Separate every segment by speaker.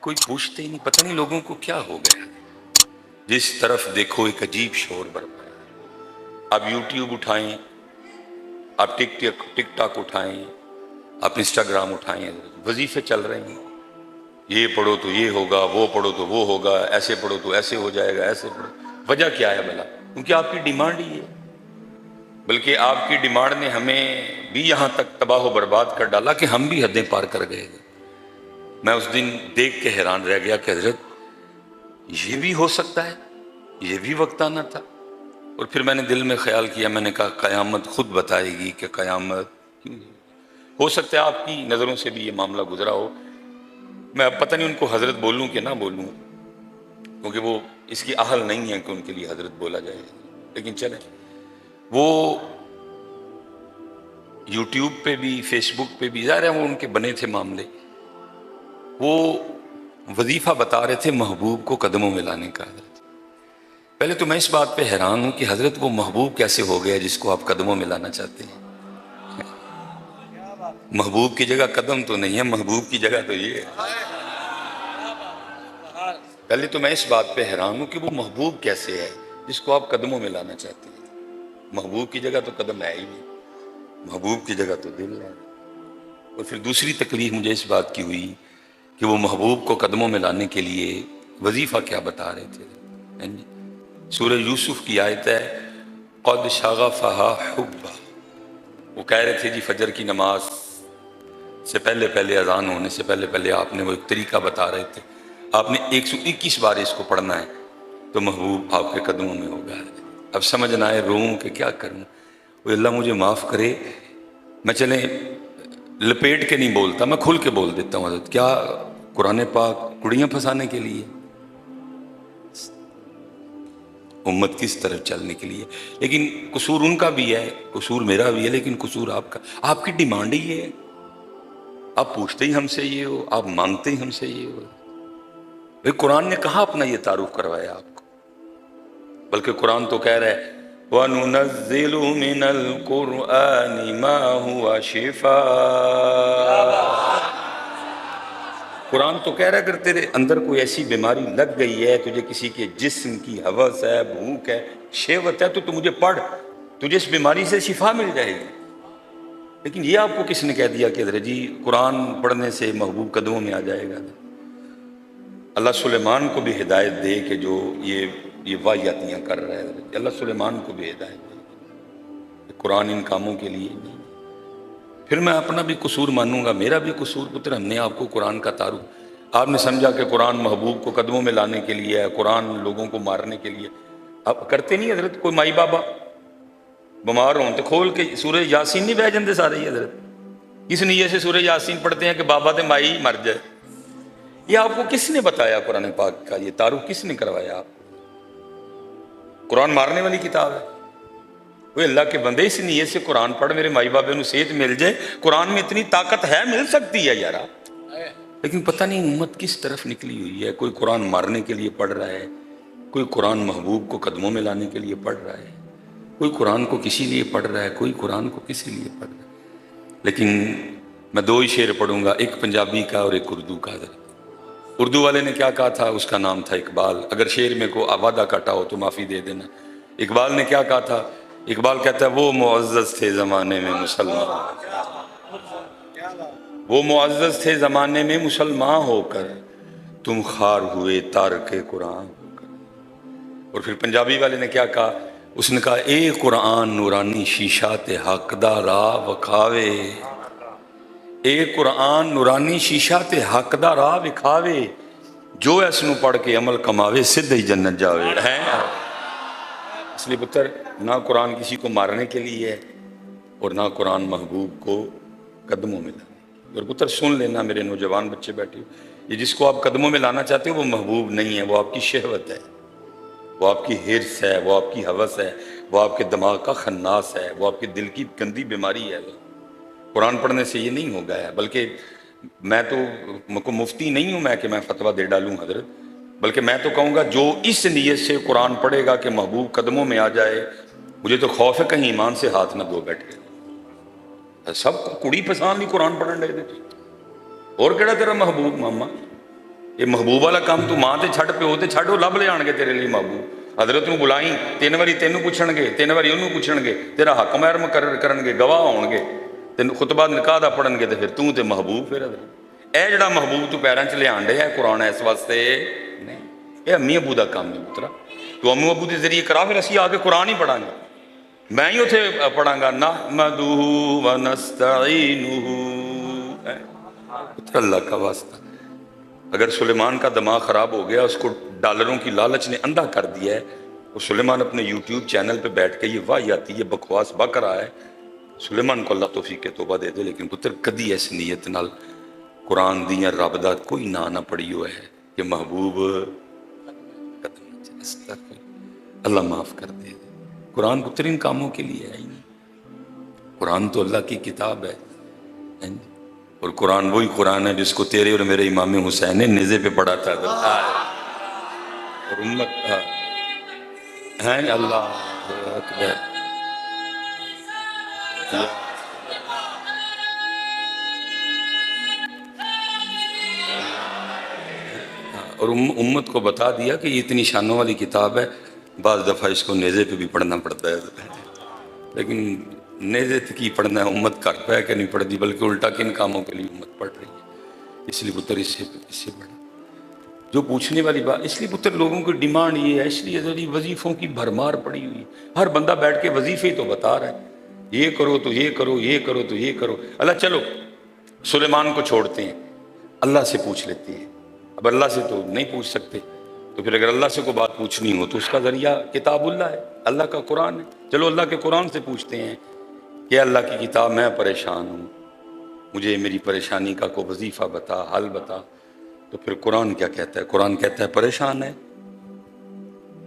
Speaker 1: کوئی پوچھتے ہی نہیں، پتہ نہیں لوگوں کو کیا ہو گیا، جس طرف دیکھو ایک عجیب شور برپا ہے۔ آپ یوٹیوب اٹھائیں، آپ ٹک ٹاک اٹھائیں، آپ انسٹاگرام اٹھائیں، وظیفے چل رہے ہیں، یہ پڑھو تو یہ ہوگا، وہ پڑھو تو وہ ہوگا، ایسے پڑھو تو ایسے ہو جائے گا، ایسے پڑھو۔ وجہ کیا ہے بھلا؟ کیونکہ آپ کی ڈیمانڈ ہی ہے، بلکہ آپ کی ڈیمانڈ نے ہمیں بھی یہاں تک تباہ و برباد کر ڈالا کہ ہم بھی حدیں پار کر گئے۔ میں اس دن دیکھ کے حیران رہ گیا کہ حضرت یہ بھی ہو سکتا ہے، یہ بھی وقت آنا تھا۔ اور پھر میں نے دل میں خیال کیا، میں نے کہا قیامت خود بتائے گی کہ قیامت کیوں نہیں۔ ہو سکتا ہے آپ کی نظروں سے بھی یہ معاملہ گزرا ہو، میں اب پتہ نہیں ان کو حضرت بولوں کہ نہ بولوں، کیونکہ وہ اس کی اہل نہیں ہے کہ ان کے لیے حضرت بولا جائے، لیکن چلیں۔ وہ یوٹیوب پہ بھی، فیس بک پہ بھی، ظاہر ہے وہ ان کے بنے تھے معاملے، وہ وظیفہ بتا رہے تھے محبوب کو قدموں میں لانے کا۔ پہلے تو میں اس بات پہ حیران ہوں کہ حضرت وہ محبوب کیسے ہو گیا جس کو آپ قدموں میں لانا چاہتے ہیں؟ محبوب کی جگہ قدم تو نہیں ہے، محبوب کی جگہ تو یہ ہے۔ پہلے تو میں اس بات پہ حیران ہوں کہ وہ محبوب کیسے ہے جس کو آپ قدموں میں لانا چاہتے ہیں؟ محبوب کی جگہ تو قدم ہے ہی نہیں، محبوب کی جگہ تو دل ہے۔ اور پھر دوسری تکلیف مجھے اس بات کی ہوئی کہ وہ محبوب کو قدموں میں لانے کے لیے وظیفہ کیا بتا رہے تھے۔ سورہ یوسف کی آیت ہے قد شغفها حبا، وہ کہہ رہے تھے جی فجر کی نماز سے پہلے پہلے، اذان ہونے سے پہلے پہلے آپ نے وہ ایک طریقہ بتا رہے تھے، آپ نے 121 بار اس کو پڑھنا ہے تو محبوب آپ کے قدموں میں ہوگا۔ اب سمجھ نہ آئے روؤں کہ کیا کروں، وہ اللہ مجھے معاف کرے، میں چلیں لپیٹ کے نہیں بولتا، میں کھل کے بول دیتا ہوں حضرت، کیا قرآن پاک کڑیاں پھنسانے کے لیے، امت کس طرف چلنے کے لیے؟ لیکن قصور ان کا بھی ہے، قصور میرا بھی ہے، لیکن قصور آپ کا، آپ کی ڈیمانڈ ہی یہ ہے، آپ پوچھتے ہی ہم سے یہ ہو، آپ مانگتے ہی ہم سے یہ ہو۔ بھئی قرآن نے کہاں اپنا یہ تعارف کروایا آپ کو؟ بلکہ قرآن تو کہہ رہا ہے وَنُنَزِّلُ مِنَ الْقُرْآنِ مَا هُوَ شِفَاءٌ۔ قرآن تو کہہ رہا ہے اگر تیرے اندر کوئی ایسی بیماری لگ گئی ہے، تجھے کسی کے جسم کی ہوس ہے، بھوک ہے، شہوت ہے، تو مجھے پڑھ، تجھے اس بیماری سے شفا مل جائے گی۔ لیکن یہ آپ کو کس نے کہہ دیا کہ حضرت جی قرآن پڑھنے سے محبوب قدموں میں آ جائے گا؟ اللہ سلیمان کو بھی ہدایت دے کہ جو یہ واہیاتیاں کر رہا ہے، اللہ سلیمان کو بھی ہدایت دے، قرآن ان کاموں کے لیے نہیں۔ پھر میں اپنا بھی قصور مانوں گا، میرا بھی قصور، پتر ہم نے آپ کو قرآن کا تعارف، آپ نے سمجھا کہ قرآن محبوب کو قدموں میں لانے کے لیے ہے، قرآن لوگوں کو مارنے کے لیے۔ آپ کرتے نہیں حضرت، کوئی مائی بابا بیمار ہوں تو کھول کے سورہ یاسین نہیں بہ جاندے سارے ہی حضرت، کس نیت سے سورہ یاسین پڑھتے ہیں کہ بابا تے مائی مر جائے؟ یہ آپ کو کس نے بتایا؟ قرآن پاک کا یہ تعارف کس نے کروایا آپ کو؟ قرآن مارنے والی کتاب ہے؟ وہ اللہ کے بندے اس نیت سے قرآن پڑھ میرے مائی بابے نو صحت مل جائے، قرآن میں اتنی طاقت ہے، مل سکتی ہے یارا، لیکن پتہ نہیں امت کس طرف نکلی ہوئی ہے، کوئی قرآن مارنے کے لیے پڑھ رہا ہے، کوئی قرآن محبوب کو قدموں میں لانے کے لیے پڑھ رہا ہے، کوئی قرآن کو کسی لیے پڑھ رہا ہے، کوئی قرآن کو کسی لیے پڑھ رہا ہے۔ لیکن میں دو ہی شعر پڑھوں گا، ایک پنجابی کا اور ایک اردو کا۔ اردو والے نے کیا کہا تھا؟ اس کا نام تھا اقبال، اگر شعر میں کو وعدہ کاٹا ہو تو معافی دے دینا۔ اقبال نے کیا کہا تھا؟ اقبال کہتا ہے وہ معزز تھے زمانے میں مسلمان، وہ معزز تھے زمانے میں مسلمان ہو کر، تم خار ہوئے تارک قرآن ہو کر۔ اور پھر پنجابی والے نے کیا کہا؟ اس نے کہا اے قرآن نورانی شیشہ تے حق دا راہ وکھاوے، اے قرآن نورانی شیشہ تے حق دا راہ وکھاوے، جو اس نو پڑھ کے عمل کماوے سدھ ہی جنت جاوے۔ اس لیے پتر نہ قرآن کسی کو مارنے کے لیے ہے اور نہ قرآن محبوب کو قدموں میں لانے کے لیے۔ اور پتر سن لینا میرے نوجوان بچے بیٹھے ہو، یہ جس کو آپ قدموں میں لانا چاہتے ہو وہ محبوب نہیں ہے، وہ آپ کی شہوت ہے، وہ آپ کی حرص ہے، وہ آپ کی ہوس ہے، وہ آپ کے دماغ کا خناس ہے، وہ آپ کے دل کی گندی بیماری ہے۔ قرآن پڑھنے سے یہ نہیں ہوگا ہے، بلکہ میں تو مفتی نہیں ہوں میں کہ میں فتویٰ دے ڈالوں حضرت، بلکہ میں تو کہوں گا جو اس نیت سے قرآن پڑھے گا کہ محبوب قدموں میں آ جائے، مجھے تو خوف ہے کہیں ایمان سے ہاتھ نہ دھو بیٹھے، سب کو کڑی پسان نہیں قرآن پڑھن لے دیتے، اور کہڑا تیرا محبوب ماما، یہ محبوب والا کام تو ماں تے چھڈ پیو تے چھڈ، وہ لب لے آن گے تیرے لیے محبوب. حضرت نو بلائیں 3 واری تینوں پوچھن گے، 3 واری انہوں پوچھن گے، تیرا حق مہر مقرر کرن گے، گواہ ہون گے، تین خطبہ نکاح دا پڑھن گے، تے پھر توں تے محبوب. پھر اے جڑا محبوب تو پیراں چ لیان ڈیا ہے قرآن اس واسطے نہیں، یہ امی ابو دا کام ہے پترا. تو امی ابو دے ذریعے کرا، پھر اسی آ کے قرآن ہی پڑھاں گے. میں ہی اتنے پڑھاں گا نحمدہ ونستعینہ. اللہ کا واسطہ، اگر سلیمان کا دماغ خراب ہو گیا، اس کو ڈالروں کی لالچ نے اندھا کر دیا ہے، وہ سلیمان اپنے یوٹیوب چینل پہ بیٹھ کے یہ واہیاتی یہ بکواس بک رہا ہے. سلیمان کو اللہ توفیق توبہ دے دے، لیکن پتر کدی ایسی نیت نال قرآن دی یا رب دا کوئی نہ پڑھی ہوا ہے کہ محبوب قدم نہ چلے. استغفر اللہ معاف کر دے. قرآن پتر ان کاموں کے لیے ہے ہی نہیں. قرآن تو اللہ کی کتاب ہے، اور قرآن وہی قرآن ہے جس کو تیرے اور میرے امام حسین نے نیزے پہ پڑھا تھا. اور امت ہیں اللہ اکبر. اور امت کو بتا دیا کہ یہ اتنی شانوں والی کتاب ہے، بعض دفعہ اس کو نیزے پہ بھی پڑھنا پڑتا ہے. لیکن نیزے کی پڑھنا ہے، امت کر پہ کہ نہیں پڑھتی، بلکہ الٹا کن کاموں کے لیے امت پڑھ رہی ہے. اس لیے پتر اس سے پڑھا جو پوچھنے والی بات. اس لیے پتر لوگوں کی ڈیمانڈ یہ ہے، اس لیے وظیفوں کی بھرمار پڑی ہوئی. ہر بندہ بیٹھ کے وظیفے تو بتا رہا ہے، یہ کرو تو یہ کرو، یہ کرو تو یہ کرو. اللہ چلو سلیمان کو چھوڑتے ہیں، اللہ سے پوچھ لیتے ہیں. اب اللہ سے تو نہیں پوچھ سکتے، تو پھر اگر اللہ سے کوئی بات پوچھنی ہو تو اس کا ذریعہ کتاب اللہ ہے، اللہ کا قرآن ہے. چلو اللہ کے قرآن سے پوچھتے ہیں کہ اللہ کی کتاب میں پریشان ہوں، مجھے میری پریشانی کا کوئی وظیفہ بتا، حل بتا. تو پھر قرآن کیا کہتا ہے؟ قرآن کہتا ہے پریشان ہے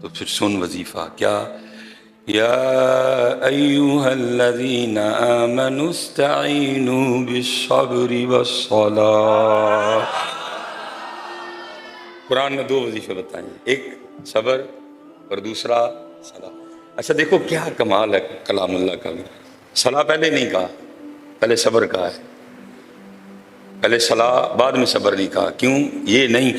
Speaker 1: تو پھر سن وظیفہ کیا. یا ایہا الذین آمنوا استعینوا بالصبر والصلاۃ. قرآن نے 2 وظیفے بتائے ہیں، ایک صبر اور دوسرا صلاح. اچھا دیکھو کیا کمال ہے کلام اللہ کا. صلاح پہلے نہیں کہا، پہلے صبر کہا ہے. پہلے صلاح بعد میں صبر نہیں کہا. کیوں؟ یہ نہیں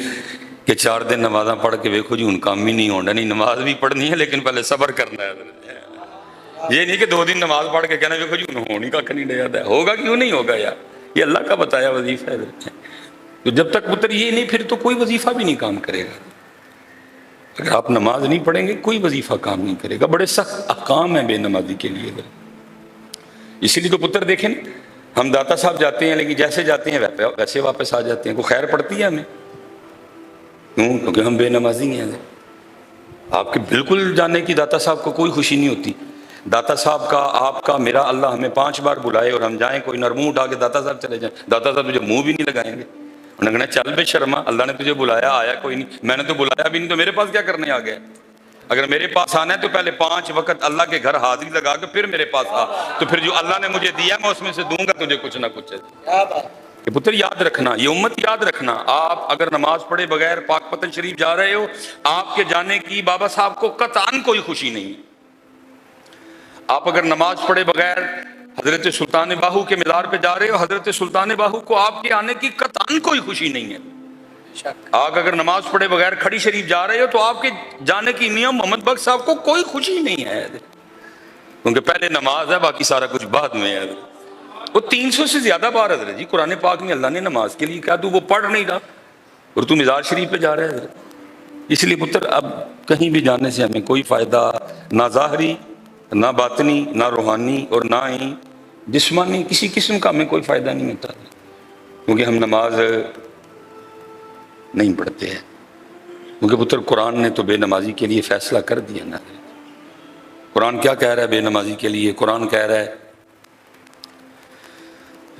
Speaker 1: کہ 4 دن نمازاں پڑھ کے ویکھو جی ان کام ہی نہیں ہونا. نہیں، نماز بھی پڑھنی ہے لیکن پہلے صبر کرنا ہے. یہ نہیں کہ 2 دن نماز پڑھ کے کہنا ویکھو جی ہونی کا نہیں دے جاتا ہے. ہوگا کیوں نہیں ہوگا یار؟ یہ اللہ کا بتایا وظیفہ ہے. تو جب تک پتر یہ نہیں، پھر تو کوئی وظیفہ بھی نہیں کام کرے گا. اگر آپ نماز نہیں پڑھیں گے کوئی وظیفہ کام نہیں کرے گا. بڑے سخت احکام ہیں بے نمازی کے لیے. اسی لیے تو پتر دیکھیں ہم داتا صاحب جاتے ہیں، لیکن جیسے جاتے ہیں ویسے واپس آ جاتے ہیں. کوئی خیر پڑتی ہے ہمیں؟ کیوں؟ کیونکہ ہم بے نمازی ہیں. آپ کے بالکل جانے کی داتا صاحب کو کوئی خوشی نہیں ہوتی. داتا صاحب کا، آپ کا، میرا اللہ ہمیں 5 بار بلائے اور ہم جائیں، کوئی نرمو اٹھا کے داتا صاحب چلے جائیں، داتا صاحب تجھے منہ بھی نہیں لگائیں گے. انہوں نے کہنا چل بے شرما، اللہ نے تجھے بلایا، آیا کوئی نہیں. میں نے تو بلایا بھی نہیں تو میرے پاس کیا کرنے آ گیا؟ اگر میرے پاس آنا ہے تو پہلے 5 وقت اللہ کے گھر حاضری لگا کے پھر میرے پاس آ. تو پھر جو اللہ نے مجھے دیا میں اس میں سے دوں گا تجھے کچھ نہ کچھ. کہ پتر یاد رکھنا، یہ امت یاد رکھنا، آپ اگر نماز پڑھے بغیر پاک پتن شریف جا رہے ہو، آپ کے جانے کی بابا صاحب کو قطعاً کوئی خوشی نہیں. آپ اگر نماز پڑھے بغیر حضرت سلطان باہو کے مزار پہ جا رہے ہو، حضرت سلطان باہو کو آپ کے آنے کی قطعاً کوئی خوشی نہیں ہے. آپ اگر نماز پڑھے بغیر کھڑی شریف جا رہے ہو تو آپ کے جانے کی میاں محمد بخش صاحب کو کوئی خوشی نہیں ہے، کیونکہ پہلے نماز ہے، باقی سارا کچھ بعد میں ہے. وہ 300 سے زیادہ بار حضرت جی قرآن پاک میں اللہ نے نماز کے لیے کہا، تو وہ پڑھ نہیں رہا اور تو مزار شریف پہ جا رہا ہے حضرت. اس لیے پتر اب کہیں بھی جانے سے ہمیں کوئی فائدہ نہ ظاہری، نہ باطنی، نہ روحانی اور نہ ہی جسمانی کسی قسم کا ہمیں کوئی فائدہ نہیں ہوتا، کیونکہ ہم نماز نہیں پڑھتے ہیں. کیونکہ پتر قرآن نے تو بے نمازی کے لیے فیصلہ کر دیا نا. قرآن کیا کہہ رہا ہے بے نمازی کے لیے؟ قرآن کہہ رہا ہے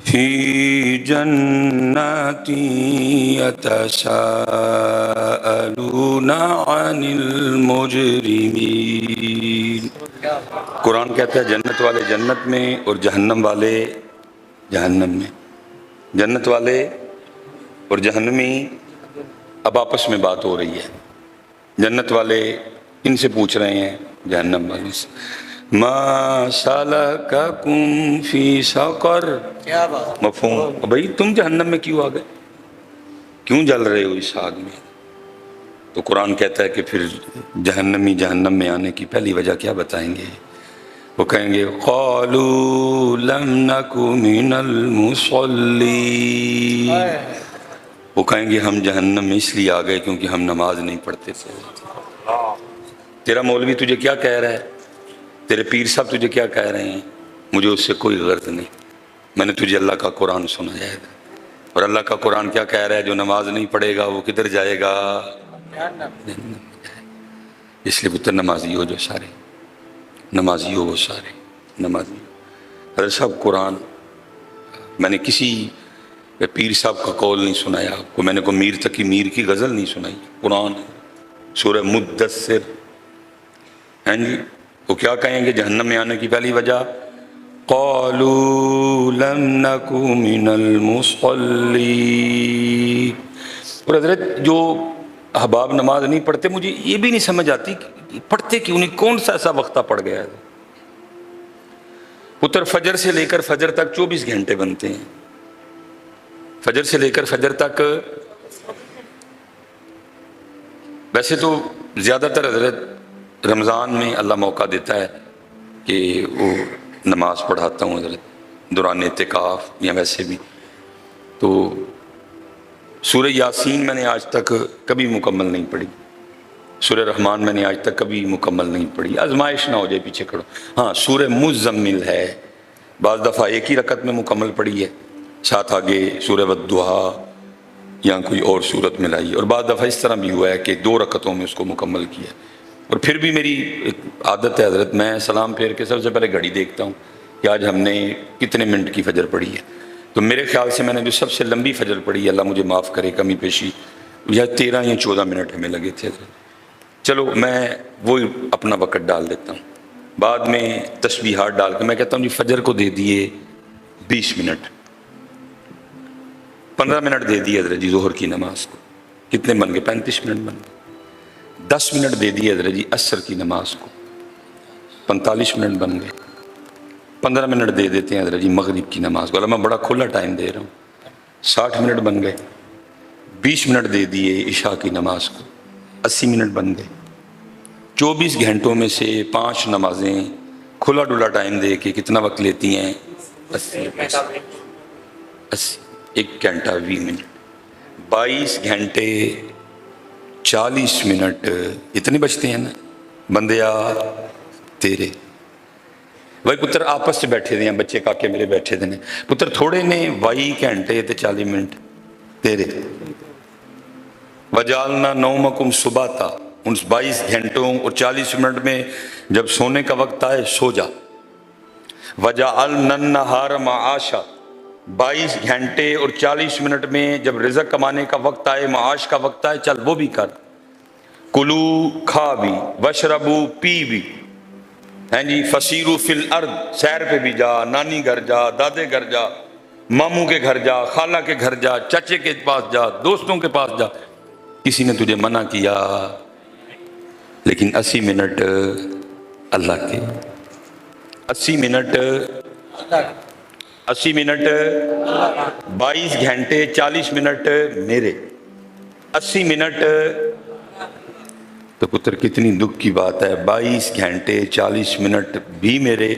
Speaker 1: فی جنات یتساءلون عن المجرمین. قرآن کہتا ہے جنت والے جنت میں اور جہنم والے جہنم میں. جنت والے اور جہنمی اب آپس میں بات ہو رہی ہے. جنت والے ان سے پوچھ رہے ہیں جہنم والے سے ما سلککم فی سقر. مفہوم، بھائی تم جہنم میں کیوں آ گئے؟ کیوں جل رہے ہو اس آگ میں؟ تو قرآن کہتا ہے کہ پھر جہنمی جہنم میں آنے کی پہلی وجہ کیا بتائیں گے؟ وہ کہیں گے قالوا لم نک من المصلین، وہ کہیں گے ہم جہنم میں اس لیے آ گئے کیونکہ ہم نماز نہیں پڑھتے تھے۔ تیرا مولوی تجھے کیا کہہ رہا ہے، تیرے پیر صاحب تجھے کیا کہہ رہے ہیں، مجھے اس سے کوئی غرض نہیں، میں نے تجھے اللہ کا قرآن سنایا ہے، اور اللہ کا قرآن کیا کہہ رہا ہے، جو نماز نہیں پڑھے گا وہ کدھر جائے گا؟ اس لیے پتر نمازی ہو جو سارے، نمازی ہو وہ سارے نمازی ہو۔ حضرت صاحب قرآن، میں نے کسی پیر صاحب کا قول نہیں سنایا آپ کو، میں نے کوئی میر تقی میر کی غزل نہیں سنائی، قرآن سورہ مدثر، ہیں جی، وہ کیا کہیں گے جہنم میں آنے کی پہلی وجہ؟ قالوا لم نک من المصلین۔ اور حضرت جو احباب نماز نہیں پڑھتے، مجھے یہ بھی نہیں سمجھ آتی کہ پڑھتے کیوں نہیں، کون سا ایسا وقتہ پڑ گیا ہے؟ پتر فجر سے لے کر فجر تک 24 گھنٹے بنتے ہیں، فجر سے لے کر فجر تک، ویسے تو زیادہ تر حضرت رمضان میں اللہ موقع دیتا ہے کہ وہ نماز پڑھاتا ہوں حضرت دوران اعتکاف، یا ویسے بھی تو سورہ یاسین میں نے آج تک کبھی مکمل نہیں پڑھی، سورہ رحمان میں نے آج تک کبھی مکمل نہیں پڑھی، آزمائش نہ ہو جائے پیچھے کھڑو۔ ہاں سورہ مزمل ہے، بعض دفعہ ایک ہی رکعت میں مکمل پڑھی ہے، ساتھ آگے سورہ والضحیٰ یا کوئی اور صورت ملائی، اور بعض دفعہ اس طرح بھی ہوا ہے کہ 2 رکعتوں میں اس کو مکمل کیا۔ اور پھر بھی میری ایک عادت ہے حضرت، میں سلام پھیر کے سب سے پہلے گھڑی دیکھتا ہوں کہ آج ہم نے کتنے منٹ کی فجر پڑھی ہے، تو میرے خیال سے میں نے جو سب سے لمبی فجر پڑھی ہے، اللہ مجھے معاف کرے کمی پیشی، یا 13 یا 14 منٹ ہمیں لگے تھے حضرت۔ چلو میں وہی اپنا وقت ڈال دیتا ہوں، بعد میں تسبیحات ڈال کے میں کہتا ہوں جی فجر کو دے دیے 20 منٹ، 15 منٹ دے دیے حضرت جی ظہر کی نماز کو، کتنے بن گئے؟ 35 منٹ بن گئے۔ 10 منٹ دے دیے حضرت جی عصر کی نماز کو، 45 منٹ بن گئے۔ 15 منٹ دے دیتے ہیں حضرت جی مغرب کی نماز کو، میں بڑا کھلا ٹائم دے رہا ہوں، 60 منٹ بن گئے۔ 20 منٹ دے دیے عشاء کی نماز کو، 80 منٹ بن گئے۔ 24 گھنٹوں میں سے 5 نمازیں کھلا ڈلا ٹائم دے کے کتنا وقت لیتی ہیں؟ 80، 1 گھنٹہ 20 منٹ، 22 گھنٹے 40 منٹ، اتنے بچتے ہیں نا بندیا تیرے۔ بھائی پتر آپس سے بیٹھے دے ہیں بچے کاکے میرے بیٹھے دے نے، پتر تھوڑے نے 22 گھنٹے تے 40 منٹ تیرے۔ وجعلنا نومکم سباتا، ان 22 گھنٹوں اور 40 منٹ میں جب سونے کا وقت آئے سو جا۔ وجعلنا النہار معاشا، 22 گھنٹے اور 40 منٹ میں جب رزق کمانے کا وقت آئے، معاش کا وقت آئے، چل وہ بھی کر، کلو کھا بھی، وشربو پی بھی، ہیں جی، فسیرو فی الارض، سیر پہ بھی جا، نانی گھر جا، دادے گھر جا، ماموں کے گھر جا، خالہ کے گھر جا، چچے کے پاس جا، دوستوں کے پاس جا، کسی نے تجھے منع کیا، لیکن 80 منٹ اللہ کے، 80 منٹ 22 گھنٹے 40 منٹ میرے، 80 منٹ، تو پتر کتنی دکھ کی بات ہے، 22 گھنٹے 40 منٹ بھی میرے،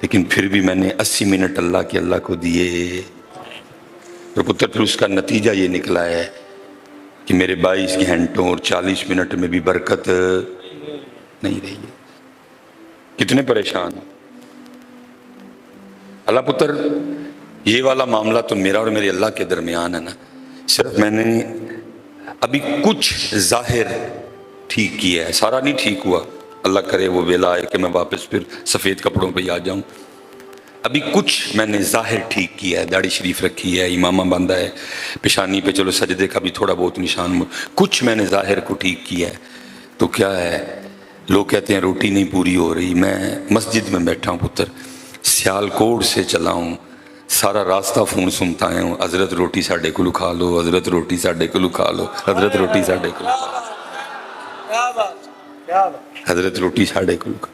Speaker 1: لیکن پھر بھی میں نے 80 منٹ اللہ کے اللہ کو دیے، تو پتر پھر اس کا نتیجہ یہ نکلا ہے کہ میرے 22 گھنٹوں اور 40 منٹ میں بھی برکت نہیں رہی ہے۔ کتنے پریشان ہیں اللہ پتر، یہ والا معاملہ تو میرا اور میرے اللہ کے درمیان ہے نا، صرف میں نے ابھی کچھ ظاہر ٹھیک کیا ہے، سارا نہیں ٹھیک ہوا، اللہ کرے وہ ویلا آئے کہ میں واپس پھر سفید کپڑوں پہ آ جاؤں، ابھی کچھ میں نے ظاہر ٹھیک کیا ہے، داڑھی شریف رکھی ہے، امامہ باندھا ہے، پیشانی پہ چلو سجدے کا بھی تھوڑا بہت نشان، کچھ میں نے ظاہر کو ٹھیک کیا ہے، تو کیا ہے، لوگ کہتے ہیں روٹی نہیں پوری ہو رہی، میں مسجد میں بیٹھا ہوں پتر، سیالکوٹ سے چلا ہوں، سارا راستہ فون سنتا ہوں، حضرت روٹی ساڈے کولو کھا لو، حضرت روٹی ساڈے کولو کھا لو، حضرت روٹی ساڈے کولو کھا لو، حضرت روٹی ساڈے کولو کھا لو۔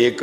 Speaker 1: 1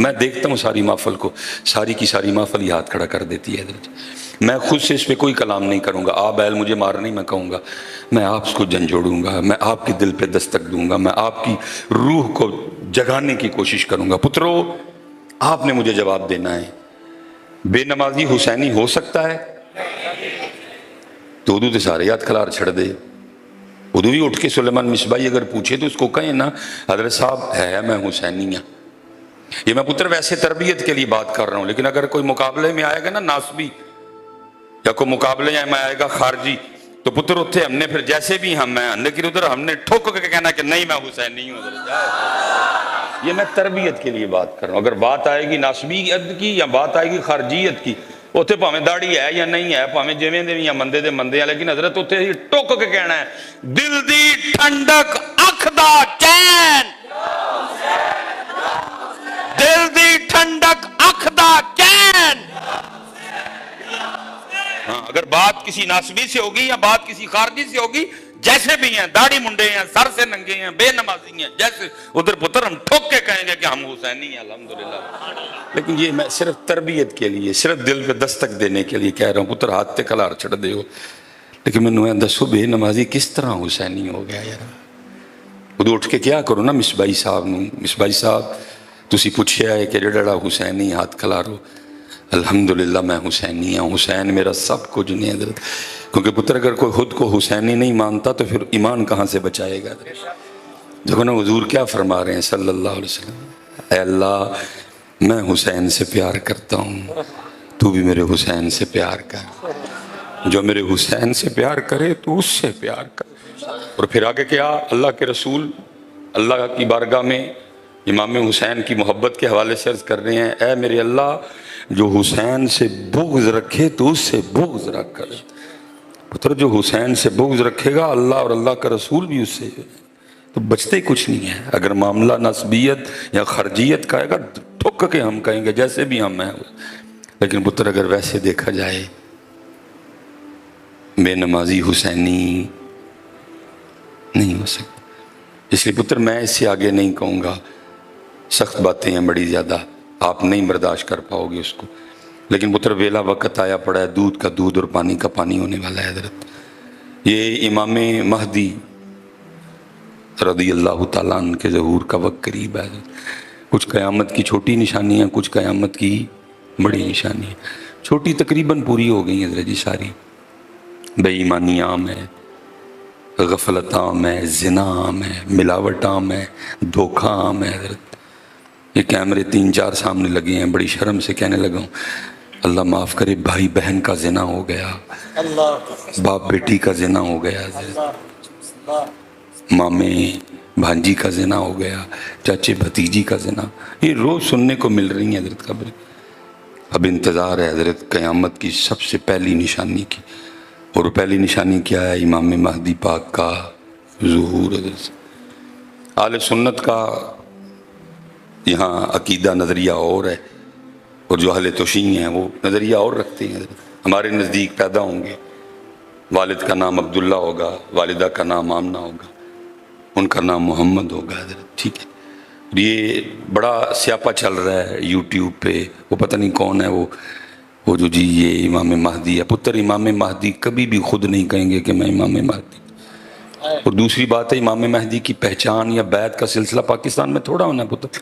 Speaker 1: میں دیکھتا ہوں ساری محفل کو، ساری کی ساری محفل یہ ہاتھ کھڑا کر دیتی ہے حضرت۔ میں خود سے اس پہ کوئی کلام نہیں کروں گا، آپ بیل مجھے مار نہیں میں کہوں گا، میں آپ کو جھنجھوڑوں گا، میں آپ کے دل پہ دستک دوں گا، میں آپ کی روح کو جگانے کی کوشش کروں گا۔ پترو آپ نے مجھے جواب دینا ہے، بے نمازی حسینی ہو سکتا ہے؟ تو اردو تے سارے یاد کھلار چھڑ دے، اردو بھی اٹھ کے سلیمان مصباحی اگر پوچھے تو اس کو کہیں نا حضرت صاحب ہے میں حسینی ہوں۔ یہ میں پتر ویسے تربیت کے لیے بات کر رہا ہوں، لیکن اگر کوئی مقابلے میں آئے گا نا ناسبی، یا کوئی مقابلے میں آئے گا خارجی، تو پتر اتھے ہم نے پھر جیسے بھی ہم ہیں، لیکن ادھر ہم نے ٹھوک کے کہنا کہ نہیں میں حسینی ہوں۔ یہ میں تربیت کے لیے بات کر رہا ہوں۔ اگر بات آئے گی ناسبیت کی یا بات آئے گی خارجیت کی، اتھے پاہمیں داڑھی ہے یا نہیں ہے، پاہمیں جویں دے یا مندے دے مندے ہیں، لیکن حضرت اتھے ٹوک کے کہنا ہے دل دی ٹھنڈک اکھ دا چین، دل دی ٹھنڈک اکھ دا چین۔ ہاں اگر بات کسی ناسبی سے ہوگی یا بات کسی خارجی سے ہوگی، جیسے بھی ہیں، داڑھی منڈے ہیں، سر سے ننگے ہیں، بے نمازی ہیں، جیسے ادھر پتر ہم ٹھوک کے کہیں گے کہ ہم حسینی ہیں الحمدللہ۔ لیکن یہ میں صرف تربیت کے لیے، صرف دل پہ دستک دینے کے لیے کہہ رہا ہوں، پتر ہاتھ تے کلار چھڑ دے ہو، لیکن میں نویں دسو بے نمازی کس طرح حسینی ہو گیا یار؟ ادھر اٹھ کے کیا کرو نا مصباحی صاحب نوں، مصباحی صاحب تسی پوچھیا ہے کہ جڑا حسینی ہاتھ کھلارو، الحمدللہ میں حسینی ہوں، حسین میرا سب کچھ نہیں حضرت۔ کیونکہ پتر اگر کوئی خود کو حسینی نہیں مانتا تو پھر ایمان کہاں سے بچائے گا؟ دیکھو نا حضور کیا فرما رہے ہیں صلی اللہ علیہ وسلم، اے اللہ میں حسین سے پیار کرتا ہوں، تو بھی میرے حسین سے پیار کر، جو میرے حسین سے پیار کرے تو اس سے پیار کر۔ اور پھر آگے کیا اللہ کے رسول اللہ کی بارگاہ میں امام حسین کی محبت کے حوالے سے عرض کر رہے ہیں، اے میرے اللہ جو حسین سے بغض رکھے تو اس سے بغض رکھ کر۔ پتر جو حسین سے بغض رکھے گا اللہ اور اللہ کا رسول بھی اس سے، تو بچتے ہی کچھ نہیں ہے۔ اگر معاملہ نسبیت یا خرجیت کا ہے گا ٹھک کے ہم کہیں گے جیسے بھی ہم ہیں، لیکن پتر اگر ویسے دیکھا جائے بے نمازی حسینی نہیں ہو سکتا۔ اس لیے پتر میں اس سے آگے نہیں کہوں گا، سخت باتیں ہیں بڑی زیادہ، آپ نہیں برداشت کر پاؤ گے اس کو، لیکن پتر ویلا وقت آیا پڑا ہے، دودھ کا دودھ اور پانی کا پانی ہونے والا ہے حضرت۔ یہ امام مہدی رضی اللہ تعالیٰ عنہ کے ظہور کا وقت قریب ہے حضرت۔ کچھ قیامت کی چھوٹی نشانیاں، کچھ قیامت کی بڑی نشانیاں۔ چھوٹی تقریباً پوری ہو گئی حضرت جی ساری، بے ایمانی عام ہے، غفلت عام ہے، زنا عام ہے، ملاوٹ عام ہے، دھوکہ عام ہے حضرت۔ یہ کیمرے 3-4 سامنے لگے ہیں، بڑی شرم سے کہنے لگا ہوں، اللہ معاف کرے، بھائی بہن کا زنا ہو گیا، باپ بیٹی کا زنا ہو گیا حضرت، مامے بھانجی کا زنا ہو گیا، چاچے بھتیجی کا زنا، یہ روز سننے کو مل رہی ہیں حضرت خبریں۔ اب انتظار ہے حضرت قیامت کی سب سے پہلی نشانی کی، اور پہلی نشانی کیا ہے؟ امام مہدی پاک کا ظہور حضرت۔ اہل سنت کا یہاں عقیدہ نظریہ اور ہے، اور جو اہل توشیع ہیں وہ نظریہ اور رکھتے ہیں حضرت۔ ہمارے نزدیک پیدا ہوں گے، والد کا نام عبداللہ ہوگا، والدہ کا نام آمنہ ہوگا، ان کا نام محمد ہوگا حضرت، ٹھیک ہے۔ یہ بڑا سیاپا چل رہا ہے یوٹیوب پہ، وہ پتہ نہیں کون ہے وہ جو جی یہ امام مہدی ہے۔ پتر امام مہدی کبھی بھی خود نہیں کہیں گے کہ میں امام مہدی۔ اور دوسری بات ہے امام مہدی کی پہچان یا بیعت کا سلسلہ پاکستان میں تھوڑا ہونا ہے پتر،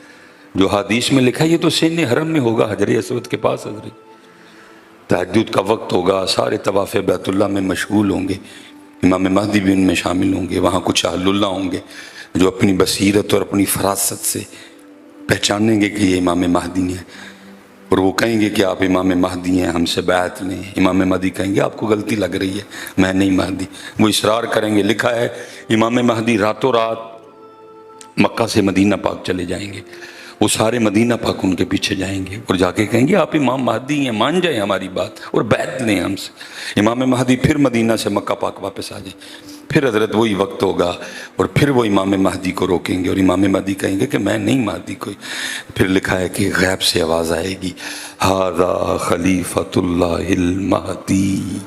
Speaker 1: جو حدیث میں لکھا ہے یہ تو سین حرم میں ہوگا، حجر اسود کے پاس حضرت۔ تہجد کا وقت ہوگا، سارے طواف بیت اللہ میں مشغول ہوں گے، امام مہدی بھی ان میں شامل ہوں گے، وہاں کچھ اہل اللہ ہوں گے جو اپنی بصیرت اور اپنی فراست سے پہچانیں گے کہ یہ امام مہدی ہیں، اور وہ کہیں گے کہ آپ امام مہدی ہیں، ہم سے بیعت لیں۔ امام مہدی کہیں گے آپ کو غلطی لگ رہی ہے، میں نہیں مہدی۔ وہ اصرار کریں گے، لکھا ہے امام مہدی راتوں رات مکہ سے مدینہ پاک چلے جائیں گے، وہ سارے مدینہ پاک ان کے پیچھے جائیں گے اور جا کے کہیں گے آپ امام مہدی ہیں، مان جائیں ہماری بات اور بیعت لیں ہم سے۔ امام مہدی پھر مدینہ سے مکہ پاک واپس آ جائیں، پھر حضرت وہی وقت ہوگا، اور پھر وہ امام مہدی کو روکیں گے، اور امام مہدی کہیں گے کہ میں نہیں مہدی کوئی۔ پھر لکھا ہے کہ غیب سے آواز آئے گی، ھذا خلیفۃ اللہ المہدی،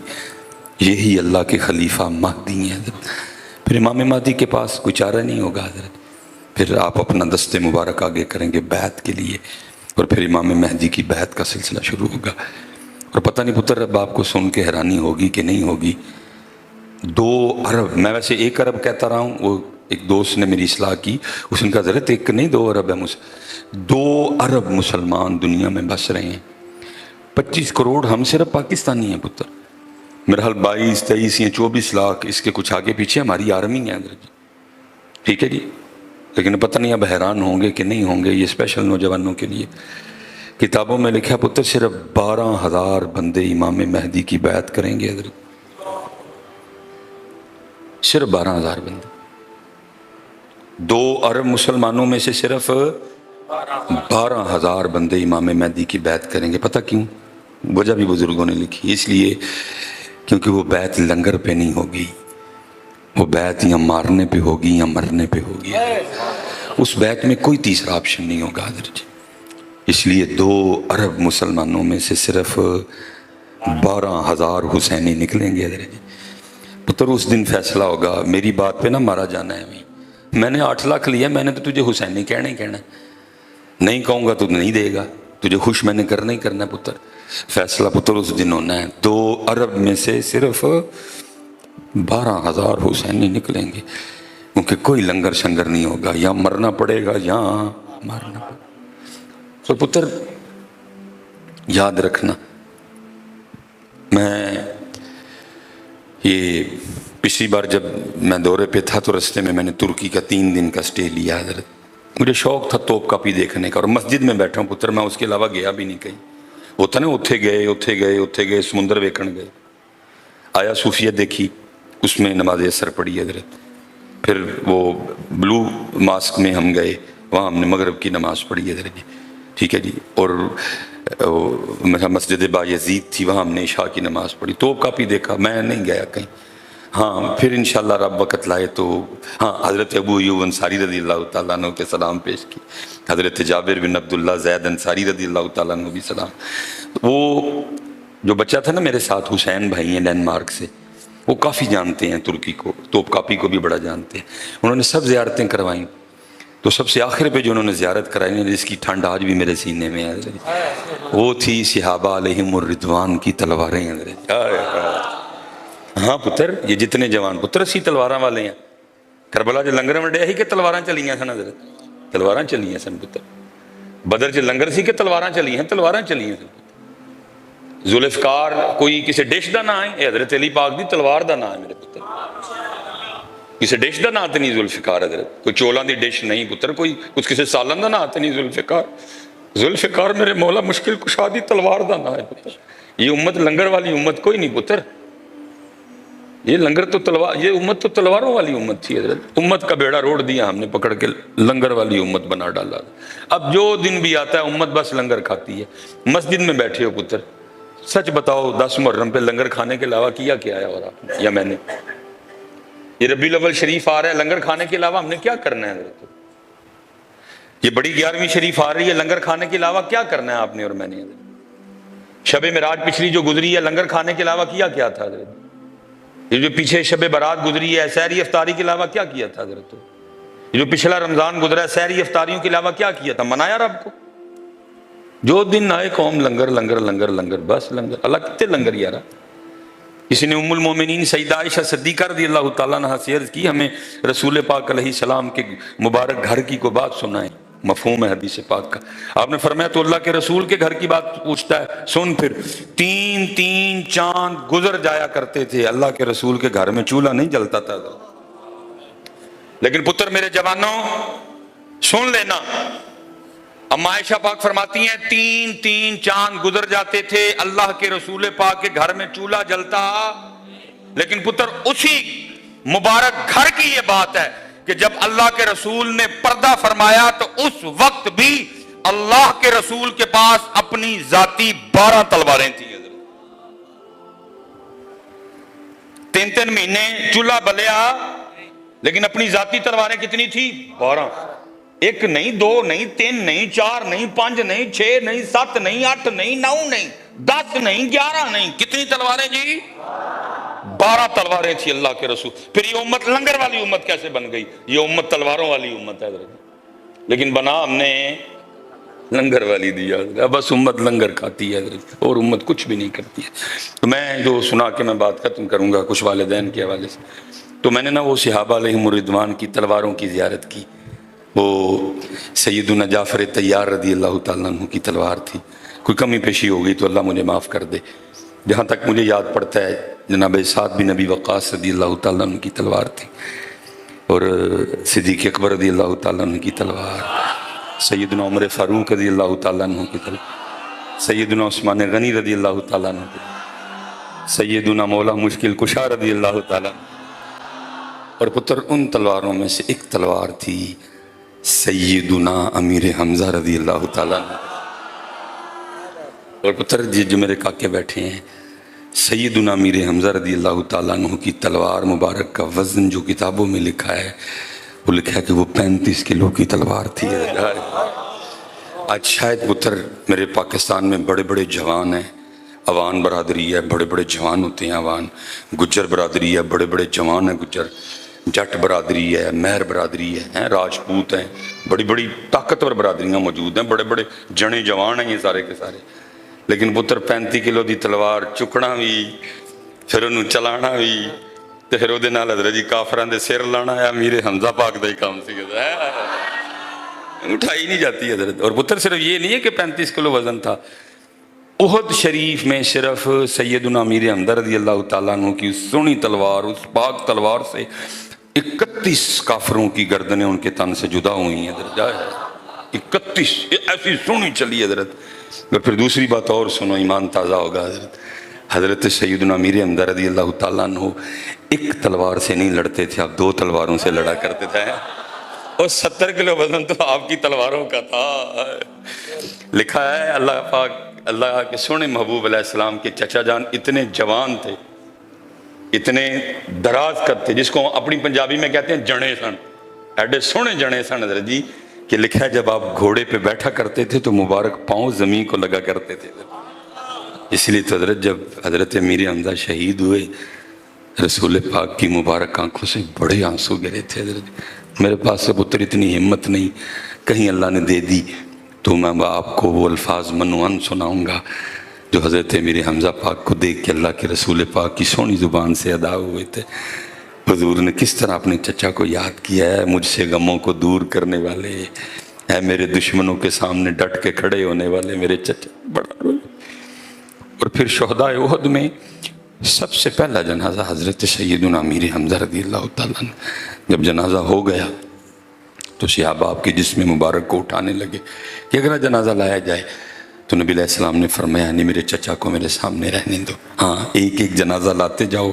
Speaker 1: یہی اللہ کے خلیفہ مہدی ہیں حضرت۔ پھر امام مہدی کے پاس کوئی چارہ نہیں ہوگا حضرت، پھر آپ اپنا دست مبارک آگے کریں گے بیعت کے لیے، اور پھر امام مہدی کی بیعت کا سلسلہ شروع ہوگا. اور پتہ نہیں پتر اب آپ کو سن کے حیرانی ہوگی کہ نہیں ہوگی، 2 ارب، میں ویسے 1 ارب کہتا رہا ہوں، وہ ایک دوست نے میری اصلاح کی، اس نے کہا حضرت 1 نہیں 2 ارب ہے. 2 ارب مسلمان دنیا میں بس رہے ہیں، 25 کروڑ ہم صرف پاکستانی ہیں پتر. میرا حال 22 23 یا 24 لاکھ، اس کے کچھ آگے پیچھے ہماری آرمی ہے حضرت جی. ٹھیک ہے جی، لیکن پتہ نہیں اب حیران ہوں گے کہ نہیں ہوں گے. یہ اسپیشل نوجوانوں کے لیے کتابوں میں لکھا پتر صرف 12,000 بندے امام مہدی کی بیعت کریں گے حضرت. صرف 12,000 بندے. 2 ارب مسلمانوں میں سے صرف 12,000 بندے امام مہدی کی بیعت کریں گے. پتہ کیوں؟ وجہ بھی بزرگوں نے لکھی. اس لیے کیونکہ وہ بیعت لنگر پہ نہیں ہوگی، وہ بیعت یا مارنے پہ ہوگی یا مرنے پہ ہوگی. اس بیعت میں کوئی تیسرا آپشن نہیں ہوگا حضرت جی. اس لیے 2 ارب مسلمانوں میں سے صرف 12,000 حسینی نکلیں گے حضرت جی. پتر اس دن فیصلہ ہوگا. میری بات پہ نہ مارا جانا ہے. میں نے 8 لاکھ لیا، میں نے تو تجھے حسینی کہنا ہی کہنا ہے. نہیں کہوں گا تو نہیں دے گا، تجھے خوش میں نے کرنا ہی کرنا ہے پتر. فیصلہ پتر اس دن ہونا ہے. 2 ارب میں سے صرف 12,000 حسینی نکلیں گے، کیونکہ کوئی لنگر شنگر نہیں ہوگا، یا مرنا پڑے گا یا مارنا پڑے گا. تو پتر یاد رکھنا، میں یہ پچھلی بار جب میں دورے پہ تھا تو رستے میں نے ترکی کا 3 دن کا سٹے لیا حضرت. مجھے شوق تھا توپ کاپی دیکھنے کا، اور مسجد میں بیٹھا ہوں پتر، میں اس کے علاوہ گیا بھی نہیں کہیں. ہوتا نا اتھے گئے سمندر ویکھن گئے. آیا صوفیہ دیکھی، اس میں نماز اثر پڑھی حضرت. پھر وہ بلو ماسک میں ہم گئے، وہاں ہم نے مغرب کی نماز پڑھی حضرت جی. ٹھیک ہے جی. اور مسجد بایزید تھی، وہاں ہم نے عشاء کی نماز پڑھی. توپ کاپی دیکھا، میں نہیں گیا کہیں. ہاں پھر انشاءاللہ رب وقت لائے تو ہاں حضرت ابو ایوب انصاری رضی اللہ تعالیٰ عنہ کے سلام پیش کی. حضرت جابر بن عبداللہ زید انصاری رضی اللہ تعالیٰ عنہ بھی سلام. وہ جو بچہ تھا نا میرے ساتھ، حسین بھائی ہیں ڈینمارک سے، وہ کافی جانتے ہیں ترکی کو، توپ کاپی کو بھی بڑا جانتے ہیں. انہوں نے سب زیارتیں کروائیں، تو سب سے آخر پہ جو انہوں نے زیارت کرائی، جس کی ٹھنڈ آج بھی میرے سینے میں ہے، وہ تھی صحابہ علیہم الرضوان کی تلواریں. ہاں پتر، یہ جتنے جوان پتر 80 تلواراں والے ہیں. کربلا جو لنگر وڈیا ہی کہ تلواراں چلیاں سن حضرت، تلواراں چلیاں سن پتر. بدر جو لنگر سی کہ تلواراں چلی ہیں، تلواراں چلیاں سن. ذوالفقار کوئی کسی ڈش دا نام ہے، حضرت علی پاک دی تلوار دا نام ہے میرے پتر. کسی ڈش دا نام تے نہیں ذوالفقار حضرت، کوئی چولاں دی ڈش نہیں پتر، کوئی کچھ کسی سالن دا نام تے نہیں ذوالفقار. ذوالفقار میرے مولا مشکل کشا دی تلوار دا نام ہے پتر. یہ امت لنگر والی امت کوئی نہیں پتر. یہ لنگر تو تلوار، یہ امت تو تلواروں والی امت تھی حضرت. امت کا بیڑا روڑ دیا ہم نے پکڑ کے، لنگر والی امت بنا ڈالا. اب جو دن بھی آتا ہے امت بس لنگر کھاتی ہے. مسجد میں بیٹھے ہو پتر، سچ بتاؤ 10 محرم پہ لنگر کھانے کے علاوہ کیا ہے اور آپ نے یا میں نے؟ یہ ربیع الاول شریف آ رہا ہے، لنگر کھانے کے علاوہ ہم نے کیا کرنا ہے حضرت؟ یہ بڑی 11ویں شریف آ رہی ہے، لنگر کھانے کے علاوہ کیا کرنا ہے آپ نے اور میں نے حضرت؟ شب معراج پچھلی جو گزری ہے، لنگر کھانے کے علاوہ کیا تھا حضرت؟ یہ جو پیچھے شب برات گزری ہے، سحری افطاری کے علاوہ کیا تھا حضرت؟ یہ جو پچھلا رمضان گزرا ہے، سحری افطاریوں کے علاوہ کیا تھا؟ منایا رب کو؟ جو دن آئے قوم لنگر لنگر لنگر لنگر، بس لنگر. اللہ کتنے لنگر یارا. کسی نے ام المومنین سیدہ عائشہ صدیقہ رضی اللہ تعالیٰ عنہ سے عرض کی، ہمیں رسول پاک علیہ السلام کے مبارک گھر کی کوئی بات سنائیں. مفہوم ہے حدیث پاک کا. آپ نے فرمایا تو اللہ کے رسول کے گھر کی بات پوچھتا ہے؟ سن پھر، 3 چاند گزر جایا کرتے تھے، اللہ کے رسول کے گھر میں چولہا نہیں جلتا تھا. لیکن پتر میرے جوانوں سن لینا، اما عائشہ پاک فرماتی ہیں 3 چاند گزر جاتے تھے، اللہ کے رسول پاک کے گھر میں چولہا جلتا. لیکن پتر اسی مبارک گھر کی یہ بات ہے کہ جب اللہ کے رسول نے پردہ فرمایا تو اس وقت بھی اللہ کے رسول کے پاس اپنی ذاتی 12 تلواریں تھیں. 3 مہینے چولہا بلیا، لیکن اپنی ذاتی تلواریں کتنی تھی؟ 12. 1 نہیں، 2 نہیں، 3 نہیں، 4 نہیں، 5 نہیں، 6 نہیں، 7 نہیں، 8 نہیں، 9 نہیں، 10 نہیں، 11 نہیں. کتنی تلواریں جی؟ 12 تلواریں تھی اللہ کے رسول. پھر یہ امت لنگر والی امت کیسے بن گئی؟ یہ امت تلواروں والی امت ہے. لیکن بنا ہم نے لنگر والی دیا حضرت، بس امت لنگر کھاتی ہے حضرت، اور امت کچھ بھی نہیں کرتی ہے۔ تو میں جو سنا کے میں بات ختم کروں گا کچھ والدین کے حوالے سے، تو میں نے نا وہ صحابہ علیہم الرضوان کی تلواروں کی زیارت کی۔ وہ سیدنا جعفر طیار رضی اللہ تعالیٰ عنہ کی تلوار تھی، کوئی کمی پیشی ہو گئی تو اللہ مجھے معاف کر دے۔ جہاں تک مجھے یاد پڑتا ہے جناب سعد بن نبی وقاص رضی اللہ تعالیٰ عنہ کی تلوار تھی، اور صدیق اکبر رضی اللہ تعالیٰ عنہ کی تلوار، سیدنا عمر فاروق رضی اللہ تعالیٰ عنہ کی تلوار، سیدنا عثمان غنی رضی اللہ تعالیٰ عنہ کی تلوار، سیدنا مولا مشکل کشا رضی اللہ تعالیٰ عنہ۔ اور پتر ان تلواروں میں سے ایک تلوار تھی سیدنا امیر حمزہ رضی اللہ تعالیٰ عنہ۔ اور پتر جی جو میرے کاکے بیٹھے ہیں، سیدنا امیر حمزہ رضی اللہ تعالیٰ عنہ کی تلوار مبارک کا وزن جو کتابوں میں لکھا ہے، وہ لکھا ہے کہ وہ 35 کلو کی تلوار تھی۔ آج شاید پتر میرے پاکستان میں بڑے بڑے جوان ہیں، اوان برادری ہے، بڑے بڑے جوان ہوتے ہیں اوان، گجر برادری ہے، بڑے بڑے جوان ہیں گجر، جٹ برادری ہے، مہر برادری ہے، راجپوت ہیں، بڑی بڑی طاقتور برادریاں موجود ہیں، بڑے بڑے جنے جوان ہیں یہ سارے کے سارے۔ لیکن پتر 35 کلو دی تلوار چکنا بھی، پھر انہوں چلانا بھی، تو پھر وہ نال حضرت جی کافران دے سر لانا ہے، امیر حمزہ پاک دا ہی کام سی اٹھائی نہیں جاتی حضرت۔ اور پتر صرف یہ نہیں ہے کہ 35 کلو وزن تھا، احد شریف میں صرف سیدنا امیر حمزہ رضی اللہ تعالیٰ عنہ کی سونی تلوار، اس پاک تلوار سے 31 کافروں کی گردنیں ان کے تن سے جدا ہوئی ہیں حضرت، 31 ایسی سونی چلی حضرت۔ اور پھر دوسری بات اور سنو، ایمان تازہ ہوگا حضرت، حضرت سیدنا امیر حمزہ رضی اللہ تعالیٰ عنہ ایک تلوار سے نہیں لڑتے تھے، آپ 2 تلواروں سے لڑا کرتے تھے، اور 70 کلو وزن تو آپ کی تلواروں کا تھا۔ لکھا ہے اللہ پاک، اللہ کے سونے محبوب علیہ السلام کے چچا جان اتنے جوان تھے، اتنے دراز قد تھے، جس کو اپنی پنجابی میں کہتے ہیں جنے سن، ایڈے سونے جنے سن حضرت جی، کہ لکھا ہے جب آپ گھوڑے پہ بیٹھا کرتے تھے تو مبارک پاؤں زمین کو لگا کرتے تھے۔ اس لیے تو حضرت جب حضرت امیر حمزہ شہید ہوئے، رسول پاک کی مبارک آنکھوں سے بڑے آنسو گرے تھے حضرت۔ میرے پاس سے پتر اتنی ہمت نہیں، کہیں اللہ نے دے دی تو میں آپ کو وہ الفاظ منوان سناؤں گا جو حضرت امیر حمزہ پاک کو دیکھ کے اللہ کے رسول پاک کی سونی زبان سے ادا ہوئے تھے۔ حضور نے کس طرح اپنے چچا کو یاد کیا ہے، مجھ سے غموں کو دور کرنے والے، اے میرے دشمنوں کے سامنے ڈٹ کے کھڑے ہونے والے میرے چچا، بڑا روئے۔ اور پھر شہداء احد میں سب سے پہلا جنازہ حضرت سیدنا امیر حمزہ رضی اللہ تعالیٰ عنہ، جب جنازہ ہو گیا تو صحابہ آپ کے جسم مبارک کو اٹھانے لگے کہ اگر جنازہ لایا جائے، تو نبی علیہ السلام نے فرمایا نہیں، میرے چچا کو میرے سامنے رہنے دو، ہاں ایک ایک جنازہ لاتے جاؤ،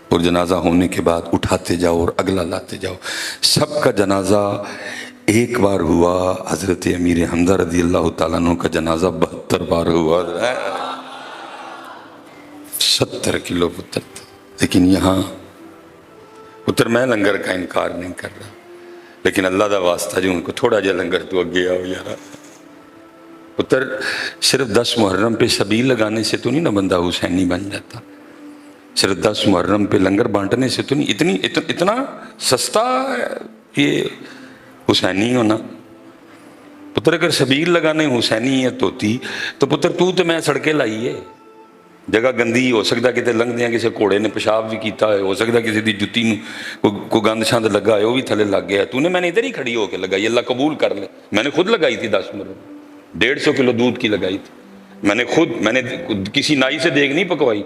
Speaker 1: اور جنازہ ہونے کے بعد اٹھاتے جاؤ اور اگلا لاتے جاؤ۔ سب کا جنازہ ایک بار ہوا، حضرت امیر حمزہ رضی اللہ تعالیٰ عنہ کا جنازہ 72 بار ہوا، 70 کلو پتر۔ لیکن یہاں پتر میں لنگر کا انکار نہیں کر رہا، لیکن اللہ دا واسطہ جو ان کو تھوڑا جا لنگر تو اگے آؤ یار۔ پتر صرف 10 محرم پہ سبیل لگانے سے تو نہیں نا بندہ حسینی بن جاتا، صرف 10 محرم پہ لنگر بانٹنے سے تو نہیں، اتنا سستا ہے یہ حسینی ہونا۔ پتر اگر سبیل لگانے حسینیت ہوتی تو پتر تو میں سڑکیں لائیے، جگہ گندی ہو سکتا کتے لنگ دیاں، کسی گھوڑے نے پیشاب بھی کیتا ہے، ہو سکتا کسی دی جتی کو گند شاند لگا ہے وہ بھی تھلے لگ گیا، تو نے میں نے ادھر ہی کھڑی ہو کے لگائی، اللہ قبول کر لے۔ میں نے خود لگائی تھی 10 مرم 150 کلو دودھ کی لگائی تھی میں نے کسی نائی سے دیکھ نہیں پکوائی،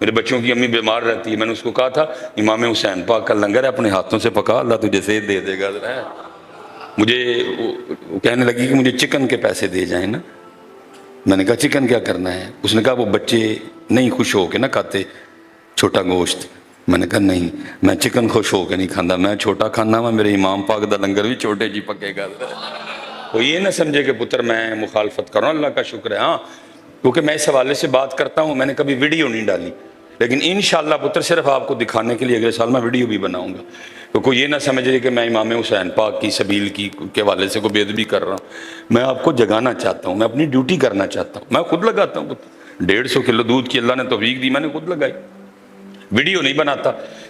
Speaker 1: میرے بچوں کی امی بیمار رہتی ہے، میں نے اس کو کہا تھا امام حسین پاک کا لنگر ہے، اپنے ہاتھوں سے پکا، اللہ تجھے صحت دے دے گا۔ مجھے کہنے لگی کہ مجھے چکن کے پیسے دے جائیں نا، میں نے کہا چکن کیا کرنا ہے؟ اس نے کہا وہ بچے نہیں خوش ہو کے نہ کھاتے چھوٹا گوشت، میں نے کہا نہیں میں چکن خوش ہو کے نہیں کھانا، میں چھوٹا کھانا وا، میرے امام پاک دا لنگر بھی چھوٹے جی پکے گا۔ وہ یہ نہ سمجھے کہ پتر میں مخالفت کر رہا ہوں، اللہ کا شکر ہے ہاں، کیونکہ میں اس حوالے سے بات کرتا ہوں، میں نے کبھی ویڈیو نہیں ڈالی، لیکن انشاءاللہ پتر صرف آپ کو دکھانے کے لیے اگلے سال میں ویڈیو بھی بناؤں گا، تو کوئی یہ نہ سمجھے کہ میں امام حسین پاک کی سبیل کی کے حوالے سے کوئی بے ادبی کر رہا ہوں، میں آپ کو جگانا چاہتا ہوں، میں اپنی ڈیوٹی کرنا چاہتا ہوں، میں خود لگاتا ہوں 150 کلو دودھ کی اللہ نے توفیق دی، میں نے خود لگائی، ویڈیو نہیں بناتا،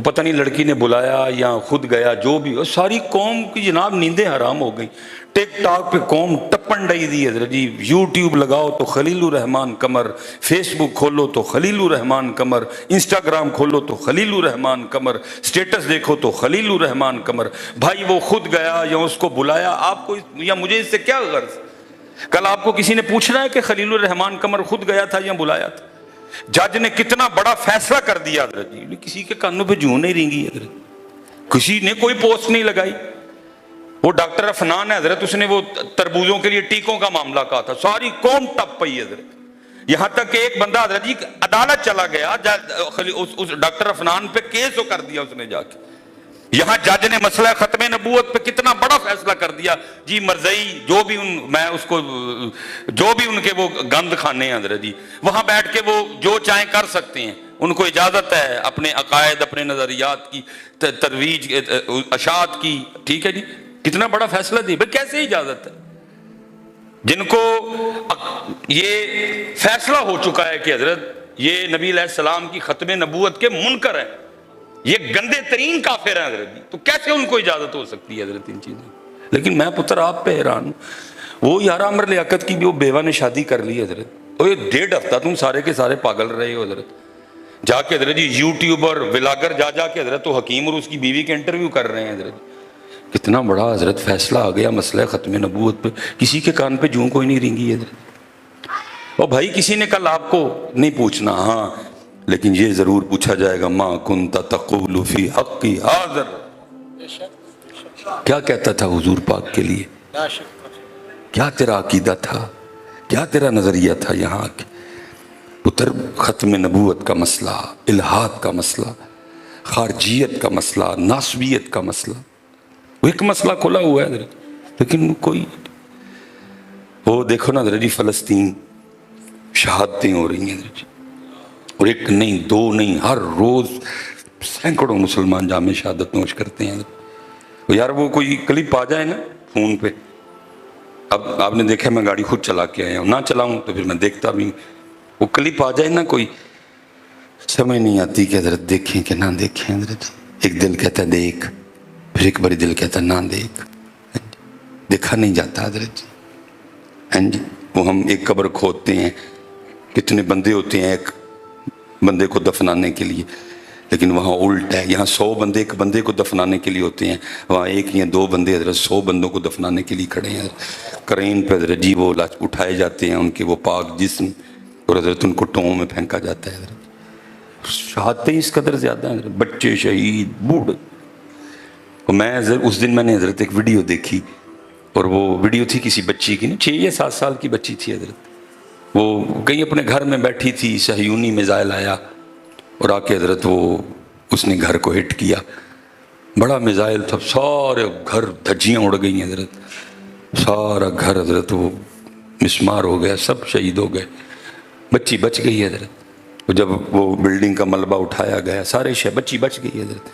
Speaker 1: وہ پتہ نہیں لڑکی نے بلایا یا خود گیا، جو بھی ہو، ساری قوم کی جناب نیندیں حرام ہو گئیں۔ ٹک ٹاک پہ قوم ٹپن ڈائی دی حضرت جی، یوٹیوب لگاؤ تو خلیل الرحمان قمر، فیس بک کھولو تو خلیل الرحمان قمر، انسٹاگرام کھولو تو خلیل الرحمان قمر، سٹیٹس دیکھو تو خلیل الرحمان قمر۔ بھائی وہ خود گیا یا اس کو بلایا، آپ کو یا مجھے اس سے کیا غرض؟ کل آپ کو کسی نے پوچھنا ہے کہ خلیل الرحمان قمر خود گیا تھا یا بلایا تھا؟ جج نے کتنا بڑا فیصلہ کر دیا حضرت جی، کسی کے کانوں پہ جوں نہیں رینگی حضرت، کسی نے کوئی پوسٹ نہیں لگائی۔ وہ ڈاکٹر افنان ہے حضرت، اس نے وہ تربوزوں کے لیے ٹیکوں کا معاملہ کہا تھا، ساری قوم ٹپ پئی حضرت، یہاں تک کہ ایک بندہ حضرت جی عدالت چلا گیا، اس ڈاکٹر افنان پہ کیس وہ کر دیا اس نے جا کے۔ یہاں جج نے مسئلہ ختم نبوت پہ کتنا بڑا فیصلہ کر دیا جی، مرزئی جو بھی جو بھی ان کے وہ گند کھانے ہیں حضرت جی، وہاں بیٹھ کے وہ جو چاہیں کر سکتے ہیں، ان کو اجازت ہے اپنے عقائد، اپنے نظریات کی ترویج، اشاعت کی، ٹھیک ہے جی، کتنا بڑا فیصلہ دی بھائی، کیسے اجازت ہے؟ جن کو یہ فیصلہ ہو چکا ہے کہ حضرت یہ نبی علیہ السلام کی ختم نبوت کے منکر ہیں، یہ گندے ترین کافر ہیں حضرت جی، تو کیسے ان کو اجازت ہو سکتی ہے حضرت ان چیزیں؟ لیکن میں پتر آپ پہ حیران ہوں، وہ یارہ عمر لیاقت کی بھی وہ بیوہ نے شادی کر لی حضرت، اور یہ 1.5 ہفتہ تم سارے کے سارے پاگل رہے ہو حضرت، جا کے حضرت جی یوٹیوب اور ولاگر جا کے حضرت تو حکیم اور اس کی بیوی کے انٹرویو کر رہے ہیں حضرت۔ کتنا بڑا حضرت فیصلہ آ گیا مسئلہ ختم نبوت پہ، کسی کے کان پہ جوں کوئی نہیں رینگی حضرت۔ اور بھائی کسی نے کل آپ کو نہیں پوچھنا، ہاں لیکن یہ ضرور پوچھا جائے گا، ما کنت تقول فی حقی حاضر، کیا کہتا تھا حضور پاک کے لیے، کیا تیرا عقیدہ تھا، کیا تیرا نظریہ تھا یہاں کے پتر؟ ختم نبوت کا مسئلہ، الہاد کا مسئلہ، خارجیت کا مسئلہ، ناسبیت کا مسئلہ، وہ ایک مسئلہ کھلا ہوا ہے حضرت، لیکن کوئی وہ دیکھو نا حضرت جی، فلسطین شہادتیں ہو رہی ہیں حضرت جی، اور ایک نہیں دو نہیں، ہر روز سینکڑوں مسلمان جامع شہادت نوش کرتے ہیں حضرت۔ یار وہ کوئی کلپ آ جائے نا فون پہ، اب آپ نے دیکھا میں گاڑی خود چلا کے آیا ہوں، نہ چلاؤں تو پھر میں دیکھتا بھی، وہ کلپ آ جائے نا کوئی، سمجھ نہیں آتی کہ حضرت دیکھیں کہ نہ دیکھیں حضرت، ایک دل کہتا ہے دیکھ، پھر ایک بڑی دل کہتا ہے نہ دیکھ، دیکھا نہیں جاتا حضرت جی۔ وہ ہم ایک قبر کھودتے ہیں، کتنے بندے ہوتے ہیں ایک بندے کو دفنانے کے لیے، لیکن وہاں الٹ ہے، یہاں 100 بندے ایک بندے کو دفنانے کے لیے ہوتے ہیں، وہاں ایک یا 2 بندے حضرت 100 بندوں کو دفنانے کے لیے کھڑے ہیں۔ کرین پہ حضرت جی وہ اٹھائے جاتے ہیں ان کے وہ پاک جسم، اور حضرت ان کو ٹوؤں میں پھینکا جاتا ہے حضرت۔ شہادتیں اس قدر زیادہ ہیں حضرت، بچے شہید، بوڑھ۔ اور میں اس دن میں نے حضرت ایک ویڈیو دیکھی، اور وہ ویڈیو تھی کسی بچی کی، 6 یا 7 سال کی بچی تھی حضرت، وہ کہیں اپنے گھر میں بیٹھی تھی، صہیونی میزائل آیا اور آ کے حضرت وہ اس نے گھر کو ہٹ کیا، بڑا میزائل تھا، سارے گھر دھجیاں اڑ گئی حضرت، سارا گھر حضرت وہ مسمار ہو گیا، سب شہید ہو گئے، بچی بچ گئی حضرت۔ اور جب وہ بلڈنگ کا ملبہ اٹھایا گیا، سارے بچی بچ گئی حضرت۔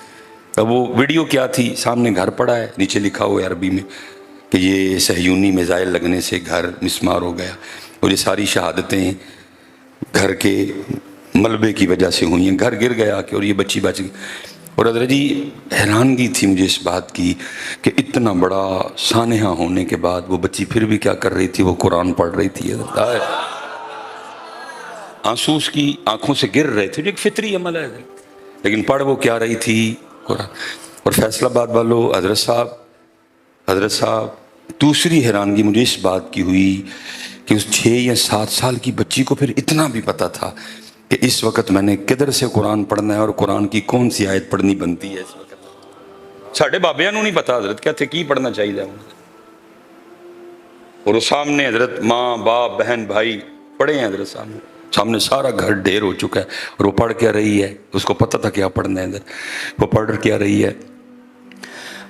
Speaker 1: اب وہ ویڈیو کیا تھی، سامنے گھر پڑا ہے، نیچے لکھا ہوا ہے عربی میں کہ یہ صہیونی میزائل لگنے سے گھر مسمار ہو گیا، اور یہ ساری شہادتیں گھر کے ملبے کی وجہ سے ہوئی ہیں، گھر گر گیا کہ، اور یہ بچی بچ گئی۔ اور حضرت جی حیرانگی تھی مجھے اس بات کی کہ اتنا بڑا سانحہ ہونے کے بعد وہ بچی پھر بھی کیا کر رہی تھی، وہ قرآن پڑھ رہی تھی حضرت، آنسو اس کی آنکھوں سے گر رہے تھے، جو ایک فطری عمل ہے، لیکن پڑھ وہ کیا رہی تھی، قرآن۔ اور فیصلہ آباد والوں، حضرت صاحب دوسری حیرانگی مجھے اس بات کی ہوئی کہ اس 6 یا 7 سال کی بچی کو پھر اتنا بھی پتا تھا کہ اس وقت میں نے کدھر سے قرآن پڑھنا ہے اور قرآن کی کون سی آیت پڑھنی بنتی ہے اس وقت۔ ساڑھے بابیاں نوں نہیں پتا حضرت کیا تھے کی پڑھنا چاہیے، اور وہ سامنے حضرت ماں باپ بہن بھائی پڑھے ہیں حضرت، سامنے سارا گھر ڈھیر ہو چکا ہے، اور وہ پڑھ کیا رہی ہے، اس کو پتہ تھا کیا پڑھنا ہے حضرت، وہ پڑھ کیا رہی ہے،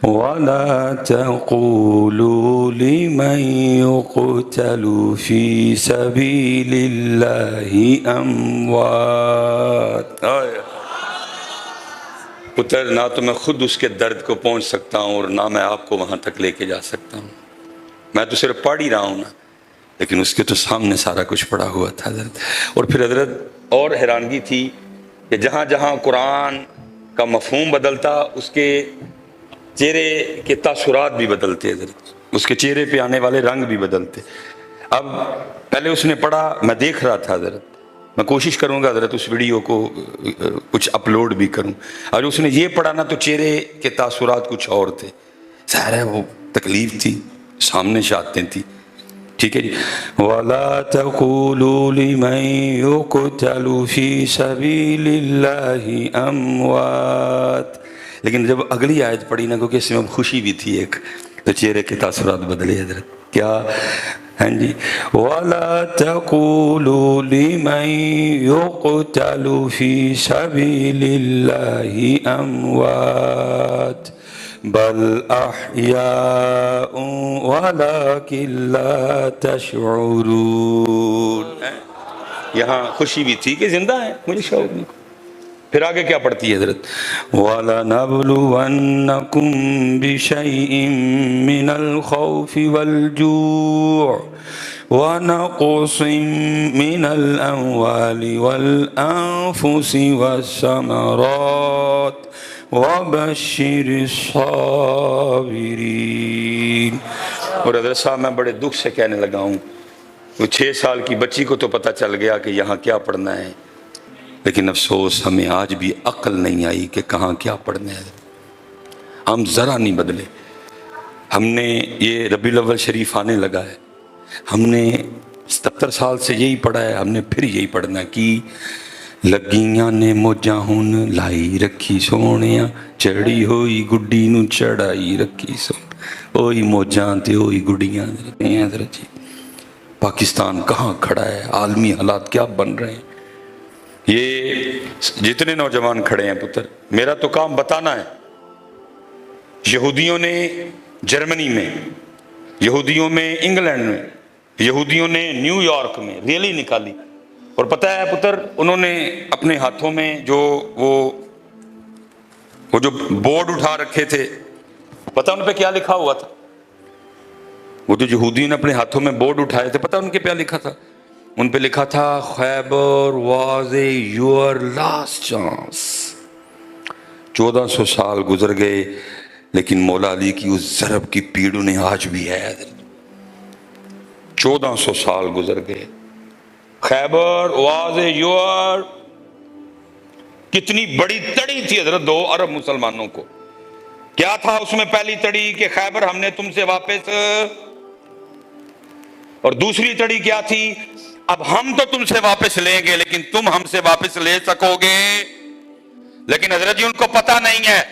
Speaker 1: وَلَا تَقُولُوا لِمَنْ يُقْتَلُ فِي سَبِيلِ اللَّهِ أَمْوَاتٌ۔ پتر نہ تو میں خود اس کے درد کو پہنچ سکتا ہوں، اور نہ میں آپ کو وہاں تک لے کے جا سکتا ہوں، میں تو صرف پڑھ ہی رہا ہوں نا، لیکن اس کے تو سامنے سارا کچھ پڑا ہوا تھا حضرت۔ اور پھر حضرت اور حیرانگی تھی کہ جہاں جہاں قرآن کا مفہوم بدلتا، اس کے چہرے کے تاثرات بھی بدلتے حضرت، اس کے چہرے پہ آنے والے رنگ بھی بدلتے۔ اب پہلے اس نے پڑھا، میں دیکھ رہا تھا حضرت، میں کوشش کروں گا حضرت اس ویڈیو کو کچھ اپلوڈ بھی کروں، اور اس نے یہ پڑھا نا تو چہرے کے تاثرات کچھ اور تھے، ظاہر ہے وہ تکلیف تھی، سامنے شہادتیں تھی، ٹھیک ہے جی۔ وَلَا تَقُولُوا لِمَن يُقْتَلُ فِي سَبِيلِ اللَّهِ أَمْوَاتٌ، لیکن جب اگلی آیت پڑھی نا، کیونکہ اس میں خوشی بھی تھی ایک، تو چہرے کے تاثرات بدلے حضرت، کیا ہاں جی، وَلَا تَقُولُوا لِمَن يُقْتَلُ فِي سَبِيلِ اللَّهِ أَمْوَاتٌ بل احیاء ولکن لا تشعرون، یہاں خوشی بھی تھی کہ زندہ ہیں، مجھے شوق نہیں۔ پھر آگے کیا پڑھتی ہے حضرت؟ وَلَنَبْلُوَنَّكُمْ بِشَيْءٍ مِّنَ الْخَوْفِ وَالْجُوعِ وَنَقْصٍ مِّنَ الْأَمْوَالِ وَالْأَنفُسِ وَالثَّمَرَاتِ وَبَشِّرِ الصَّابِرِينَ۔ اور حضرت صاحب میں بڑے دکھ سے کہنے لگا ہوں، وہ 6 سال کی بچی کو تو پتہ چل گیا کہ یہاں کیا پڑھنا ہے، لیکن افسوس ہمیں آج بھی عقل نہیں آئی کہ کہاں کیا پڑھنا ہے۔ ہم ذرا نہیں بدلے، ہم نے یہ ربیع الاول شریف آنے لگا ہے، ہم نے 77 سال سے یہی پڑھا ہے، ہم نے پھر یہی پڑھنا کی لگیاں نے موجاں ہون لائی رکھی سونیاں، چڑی ہوئی گڈی نو چڑھائی رکھی سون، اوہی موجاں تے اوہی گڈیاں حضرت جی۔ پاکستان کہاں کھڑا ہے، عالمی حالات کیا بن رہے ہیں، یہ جتنے نوجوان کھڑے ہیں پتر، میرا تو کام بتانا ہے۔ یہودیوں نے جرمنی میں، یہودیوں میں انگلینڈ میں، یہودیوں نے نیو یارک میں ریلی نکالی، اور پتہ ہے پتر انہوں نے اپنے ہاتھوں میں جو وہ جو بورڈ اٹھا رکھے تھے، پتہ ان پہ کیا لکھا ہوا تھا؟ وہ جو یہودیوں نے اپنے ہاتھوں میں بورڈ اٹھائے تھے، پتہ ان کے کیا لکھا تھا؟ ان پہ لکھا تھا خیبر واز یور لاسٹ چانس۔ 1400 سال گزر گئے لیکن مولا علی کی اس ضرب کی پیڑ انہیں آج بھی ہے۔ 1400 سال گزر گئے، خیبر واز یور، کتنی بڑی تڑی تھی حضرت 2 ارب مسلمانوں کو۔ کیا تھا اس میں پہلی تڑی کہ خیبر ہم نے تم سے واپس، اور دوسری تڑی کیا تھی؟ اب ہم تو تم سے واپس لیں گے لیکن تم ہم سے واپس لے سکو گے؟ لیکن حضرت جی ان کو پتہ نہیں ہے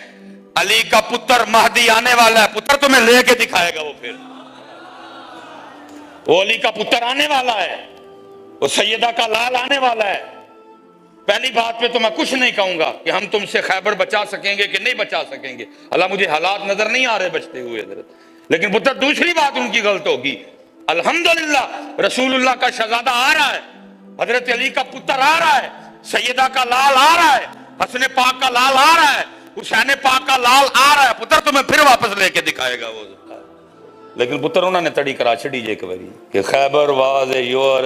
Speaker 1: علی کا پتر مہدی آنے والا ہے، پتر تمہیں لے کے دکھائے گا، وہ پھر وہ علی کا پتر آنے والا ہے، وہ سیدہ کا لال آنے والا ہے۔ پہلی بات پہ تو میں کچھ نہیں کہوں گا کہ ہم تم سے خیبر بچا سکیں گے کہ نہیں بچا سکیں گے، اللہ مجھے حالات نظر نہیں آ رہے بچتے ہوئے حضرت، لیکن پتر دوسری بات ان کی غلط ہوگی، الحمدللہ رسول اللہ کا شہزادہ آ رہا ہے، حضرت علی کا پتر آ رہا ہے، سیدہ کا لال آ رہا ہے، حسن پاک کا لال آ رہا ہے، حسین پاک کا لال آ رہا ہے، پتر تمہیں پھر واپس لے کے دکھائے گا وہ۔ لیکن پتر انہوں نے تڑی کرا چھڑی جے کبھی کہ خیبر واز یور،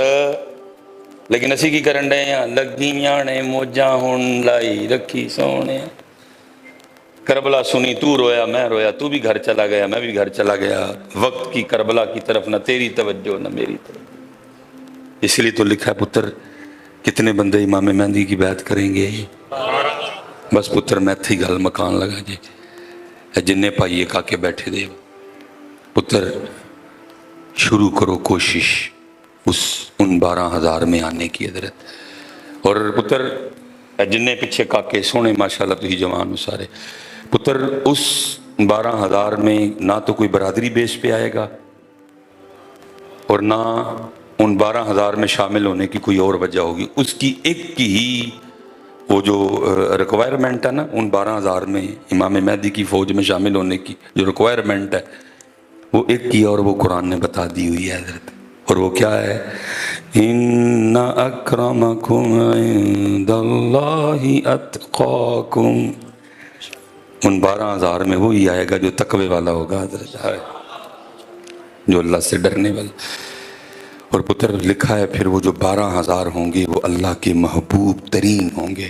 Speaker 1: لیکن اسی کی کرن ڈے ہیں لگیاں نے موجاں ہون لائی رکھی سونے۔ کربلا سنی تو رویا میں رویا، تو بھی گھر چلا گیا میں بھی گھر چلا گیا، وقت کی کربلا کی طرف نہ تیری توجہ نہ میری طرف۔ اس لیے تو لکھا ہے پتر کتنے بندے امام مہدی کی بیعت کریں گے؟ بس پتر میں تھی گل مکان لگا جی، جنہیں پائیے کا کے بیٹھے دے، پتر شروع کرو کوشش ان 12,000 میں آنے کی حضرت۔ اور پتر جنہیں پیچھے کاکے سونے ماشاءاللہ تو ہی جوان ہو سارے، پتر اس 12,000 میں نہ تو کوئی برادری بیس پہ آئے گا اور نہ ان 12,000 میں شامل ہونے کی کوئی اور وجہ ہوگی، اس کی ایک کی ہی وہ جو ریکوائرمنٹ ہے نا، ان 12,000 میں امام مہدی کی فوج میں شامل ہونے کی جو ریکوائرمنٹ ہے وہ ایک کی، اور وہ قرآن نے بتا دی ہوئی ہے حضرت، اور وہ کیا ہے؟ ان اکرمکم عند اللہ اتقاکم۔ ان 12,000 میں وہی آئے گا جو تقوی والا ہوگا حضرت، جو اللہ سے ڈرنے والا۔ اور پتر لکھا ہے پھر وہ جو 12,000 ہوں گے وہ اللہ کے محبوب ترین ہوں گے،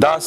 Speaker 1: 10